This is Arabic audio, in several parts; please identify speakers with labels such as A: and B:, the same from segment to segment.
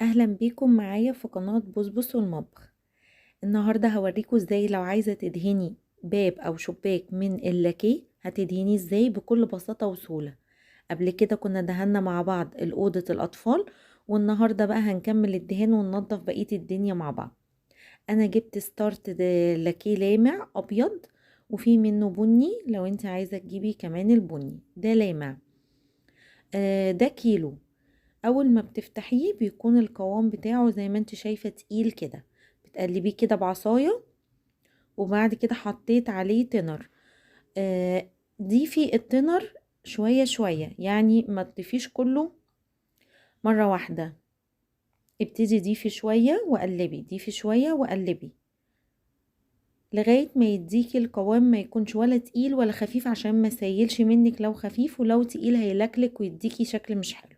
A: اهلا بيكم معايا في قناة بصبص والمطبخ. النهاردة هوريكم ازاي لو عايزة تدهني باب او شباك من اللاكيه هتدهنيه ازاي بكل بساطة وسهولة. قبل كده كنا دهنا مع بعض الأوضة الأطفال، والنهاردة بقى هنكمل الدهان وننضف بقية الدنيا مع بعض. انا جبت ستارت لاكيه لامع ابيض، وفي منه بني لو انت عايزة تجيبي كمان البني ده لامع. ده كيلو. اول ما بتفتحيه بيكون القوام بتاعه زي ما انت شايفة تقيل كده، بتقلبيه كده بعصاية، وبعد كده حطيت عليه تنر. ضيفي التنر شوية شوية، يعني ما تضيفيش كله مرة واحدة. ابتدي ضيفي شوية وقلبي، ضيفي شوية وقلبي لغاية ما يديكي القوام، ما يكونش ولا تقيل ولا خفيف عشان ما سيلش منك لو خفيف، ولو تقيل هيلكلك ويديكي شكل مش حلو.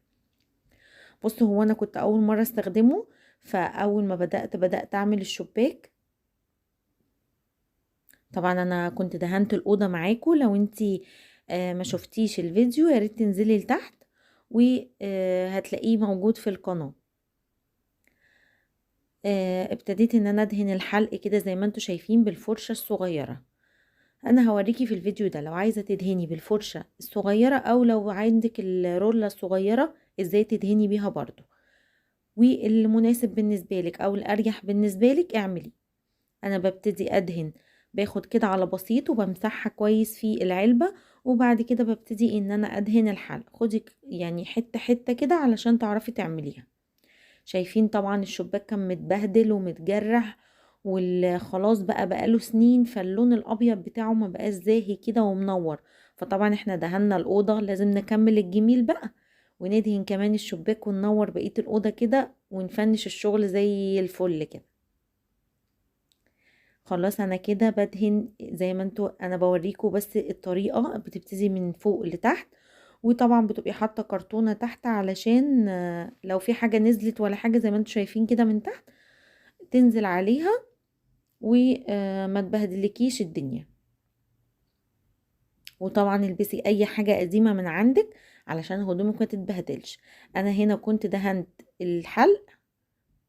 A: بصوا، هو انا كنت اول مرة استخدمه، فاول ما بدأت اعمل الشباك. طبعا انا كنت دهنت الاوضه معاكم، لو انتي ما شفتيش الفيديو يا ريت تنزلي لتحت وهتلاقيه موجود في القناه. ابتديت ان انا ادهن الحلق كده زي ما انتوا شايفين بالفرشه الصغيره. انا هوريكي في الفيديو ده لو عايزه تدهني بالفرشه الصغيره، او لو عندك الرولة الصغيره ازاي تدهني بيها برضو، والمناسب بالنسبه لك او الاريح بالنسبه لك اعملي. انا ببتدي ادهن، باخد كده على بسيط وبمسحها كويس في العلبة، وبعد كده ببتدي ان انا ادهن الحلق. خدي يعني حتة حتة كده علشان تعرفي تعمليها. شايفين طبعا الشباك كان متبهدل ومتجرح، وخلاص بقاله سنين، فاللون الابيض بتاعه ما بقاش زاهي كده ومنور. فطبعا احنا دهنا الاوضة، لازم نكمل الجميل بقى وندهن كمان الشباك وننور بقية الاوضة كده ونفنش الشغل زي الفل كده. خلاص انا كده بدهن زي ما انتوا، انا بوريكم بس الطريقة. بتبتدي من فوق لتحت، وطبعا بتبقي حاطة كرتونة تحت علشان لو في حاجة نزلت ولا حاجة زي ما انتوا شايفين كده من تحت تنزل عليها وما تبهدلكيش الدنيا. وطبعا البسي اي حاجة قديمة من عندك علشان هدومك ما تتبهدلش. انا هنا كنت دهنت الحلق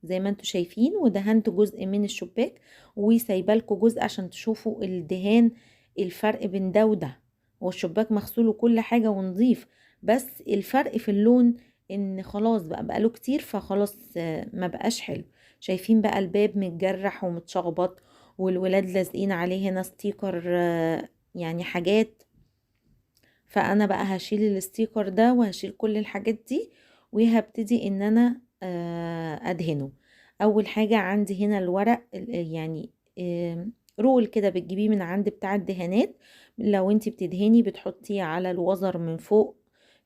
A: زي ما انتوا شايفين، ودهنت جزء من الشباك، وسايبالكوا جزء عشان تشوفوا الدهان، الفرق بين ده وده. هو الشباك مغسول وكل حاجة ونظيف، بس الفرق في اللون ان خلاص بقاله كتير، فخلاص ما بقاش حلو. شايفين بقى الباب متجرح ومتشخبط، والولاد لازقين عليه هنا ستيكر يعني حاجات. فانا بقى هشيل الستيكر ده وهشيل كل الحاجات دي، وهبتدي ان انا ادهنه. اول حاجة عندي هنا الورق يعني رول كده بتجيبيه من عند بتاع الدهانات. لو انتي بتدهني بتحطيه على الوزر من فوق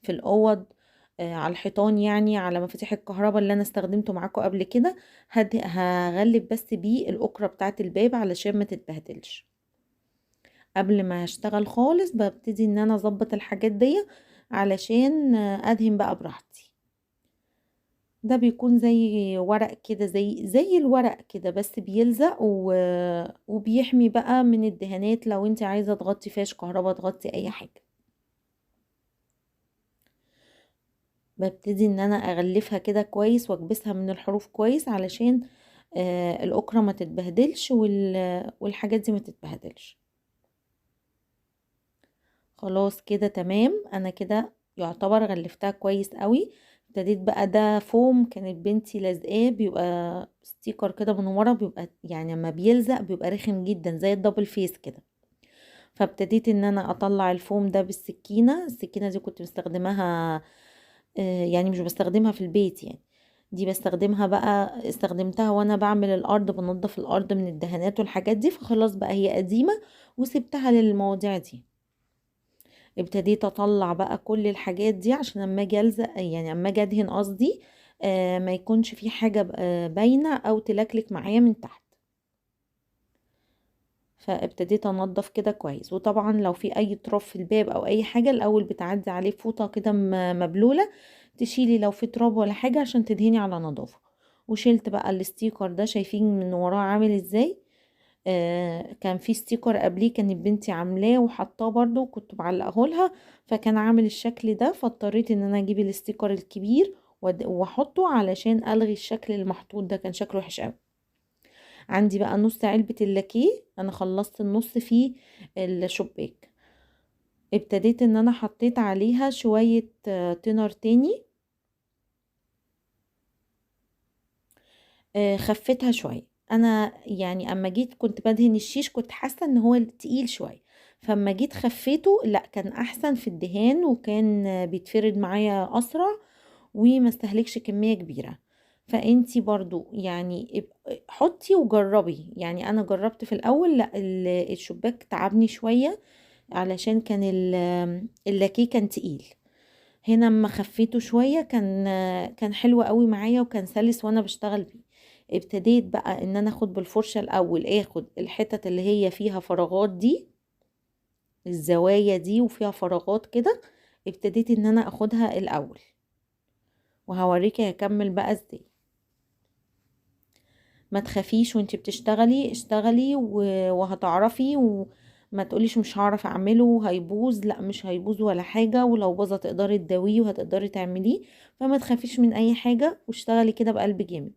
A: في الاوض، على الحيطان، يعني على مفاتيح الكهرباء اللي انا استخدمته معاكم قبل كده. هغلب بس بيه الاكرة بتاعت الباب علشان ما تتبهدلش. قبل ما هشتغل خالص ببتدي ان انا اظبط الحاجات دي علشان ادهن بقى براحتي. ده بيكون زي ورق كده، زي الورق كده، بس بيلزق وبيحمي بقى من الدهانات لو انت عايزة تغطي فيش كهرباء، تغطي اي حاجة. ببتدي ان انا اغلفها كده كويس واكبسها من الحروف كويس علشان الاكرة ما تتبهدلش والحاجات دي ما تتبهدلش. خلاص كده تمام، انا كده يعتبر غلفتها كويس قوي. ابتديت بقى، ده فوم كانت بنتي لازقاه، بيبقى ستيكر كده من ورا، بيبقى يعني لما بيلزق بيبقى رخم جدا زي الدبل فيس كده. فابتديت ان انا اطلع الفوم ده بالسكينة. السكينة دي كنت بستخدمها يعني مش بستخدمها في البيت يعني، دي بستخدمها بقى، استخدمتها وانا بعمل الارض، بنضف الارض من الدهانات والحاجات دي، فخلاص بقى هي قديمة وسبتها للمواضيع دي. ابتديت اطلع بقى كل الحاجات دي عشان اما اجي الزق، يعني اما اجي ادهن قصدي، ما يكونش في حاجة باينة او تلكلك معايا من تحت. فابتديت انضف كده كويس، وطبعا لو في اي تراب في الباب او اي حاجة الاول بتعدي عليه فوطة كده مبلولة، تشيلي لو في تراب ولا حاجة عشان تدهني على نظافة. وشلت بقى الستيكر ده، شايفين من وراه عامل ازاي. كان في ستيكر قبليه كانت بنتي عاملاه وحطاه برضو، وكنت بعلقه لها، فكان عامل الشكل ده، فاضطريت ان انا اجيب الستيكر الكبير واحطه علشان الغي الشكل المحطوط ده، كان شكله وحش قوي. عندي بقى نص علبة اللاكيه، انا خلصت النص في الشباك. ابتديت ان انا حطيت عليها شوية تينر تاني، خفتها شوية. انا يعني اما جيت كنت بدهن الشيش كنت حاسة ان هو تقيل شوية، فاما جيت خفيته لا كان احسن في الدهان، وكان بيتفرد معايا اسرع وما استهلكش كمية كبيرة. فانتي برضو يعني حطي وجربي. يعني انا جربت في الاول لا الشباك تعبني شوية علشان كان اللاكيه كان تقيل. هنا اما خفيته شوية كان حلو قوي معايا وكان سلس وانا بشتغل بيه. ابتديت بقى ان انا اخد بالفرشة الاول، اخد الحتت اللي هي فيها فراغات دي، الزوايا دي وفيها فراغات كده، ابتديت ان انا اخدها الاول، وهوريكي هكمل بقى ازاي. ما تخافيش وانتي بتشتغلي، اشتغلي وهتعرفي، وما تقوليش مش هعرف اعمله هيبوظ، لا مش هيبوظ ولا حاجة، ولو باظ تقدري تداويه وهتقدري تعمليه. فما تخافيش من اي حاجة واشتغلي كده بقلب جامد.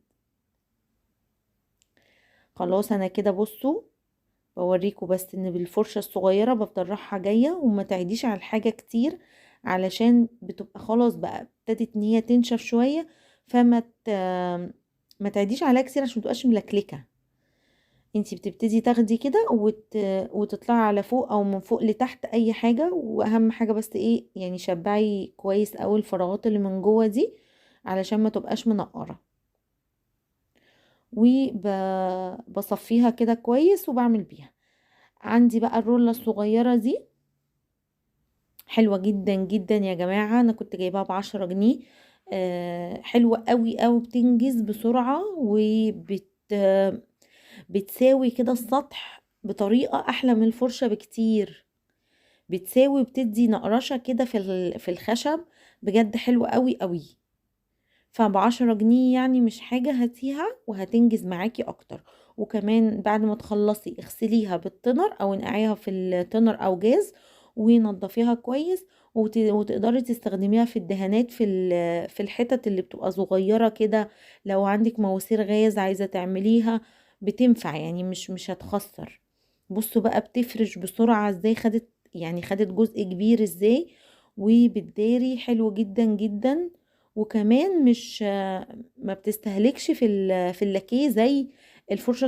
A: خلاص انا كده بصوا بوريكوا بس ان بالفرشة الصغيرة بفضل رايحة جاية، وما تعيديش على الحاجة كتير علشان بتبقى خلاص بقى ابتدت ان هي تنشف شوية. فما ما تعيديش عليها كتير عشان متبقاش ملكلكة. انتي بتبتدي تاخدي كده وتطلعي على فوق او من فوق لتحت اي حاجة، واهم حاجة بس ايه يعني شبعي كويس اوي الفراغات اللي من جوه دي علشان ما تبقاش منقرة. وبصفيها كده كويس وبعمل بيها. عندي بقى الرولة الصغيرة دي حلوة جدا جدا يا جماعة، انا كنت جايباها ب10 جنيه. حلوة قوي قوي، بتنجز بسرعة بتساوي كده السطح بطريقة احلى من الفرشة بكتير. بتساوي وبتدي نقرشة كده في الخشب، بجد حلوة قوي قوي. ف10 جنيه يعني مش حاجة، هاتيها وهتنجز معاكي اكتر. وكمان بعد ما تخلصي اغسليها بالتنر او انقعيها في التنر او جاز ونضفيها كويس، وتقدري تستخدميها في الدهانات في الحتت اللي بتبقى صغيرة كده. لو عندك مواسير غاز عايزة تعمليها بتنفع، يعني مش هتخسر. بصوا بقى بتفرش بسرعة ازاي، خدت جزء كبير ازاي، وبتداري حلو جدا جدا. وكمان مش ما بتستهلكش في اللاكيه زي الفرشة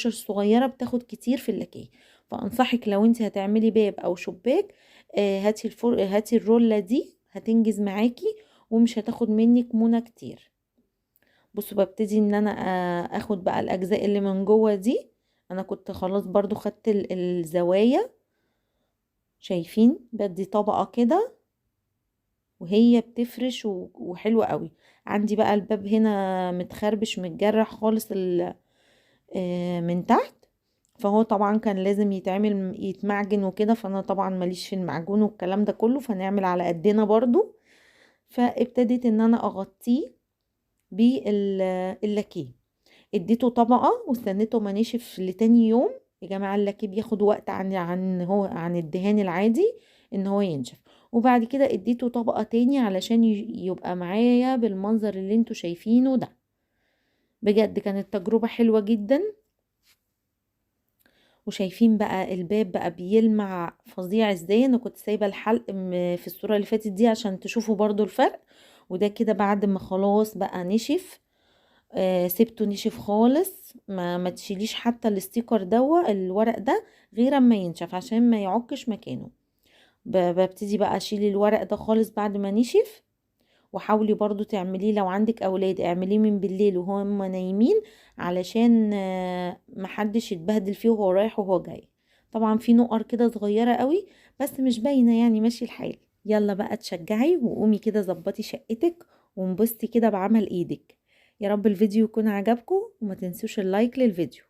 A: الصغيرة بتاخد كتير في اللاكيه. فانصحك لو انت هتعملي باب او شباك، هاتي الرولة دي هتنجز معاكي ومش هتاخد منك منى كتير. بصوا ببتدي ان انا اخد بقى الاجزاء اللي من جوه دي. انا كنت خلاص برضو خدت الزوايا، شايفين بدي طبقة كده وهي بتفرش وحلوة قوي. عندي بقى الباب هنا متخربش متجرح خالص من تحت، فهو طبعا كان لازم يتمعجن وكده، فانا طبعا ماليش في المعجون والكلام ده كله، فنعمل على قدنا برضو. فابتديت ان انا اغطيه باللاكيه، اديته طبقة واستنيته ما نشف لتاني يوم. يا جماعة اللاكيه بياخد وقت عن الدهان العادي ان هو ينشف. وبعد كده اديته طبقة تاني علشان يبقى معايا بالمنظر اللي انتوا شايفينه ده. بجد كانت تجربة حلوة جدا. وشايفين بقى الباب بقى بيلمع فظيع ازاي. انا كنت سايبة الحلق في الصورة اللي فاتت دي عشان تشوفوا برضو الفرق. وده كده بعد ما خلاص بقى نشف. سيبته نشف خالص، ما تشيليش حتى الستيكر الورق ده غير اما ينشف عشان ما يعكش مكانه. ببتدي بقى اشيل الورق ده خالص بعد ما نشف. وحاولي برضو تعمليه لو عندك اولاد، اعمليه من بالليل وهم نايمين علشان محدش يتبهدل فيه وهو رايح وهو جاي. طبعا في نقر كده صغيرة قوي بس مش باينة، يعني ماشي الحال. يلا بقى تشجعي وقومي كده ظبطي شقتك وانبسطي كده بعمل ايدك. يا رب الفيديو يكون عجبكم، وما تنسوش اللايك للفيديو.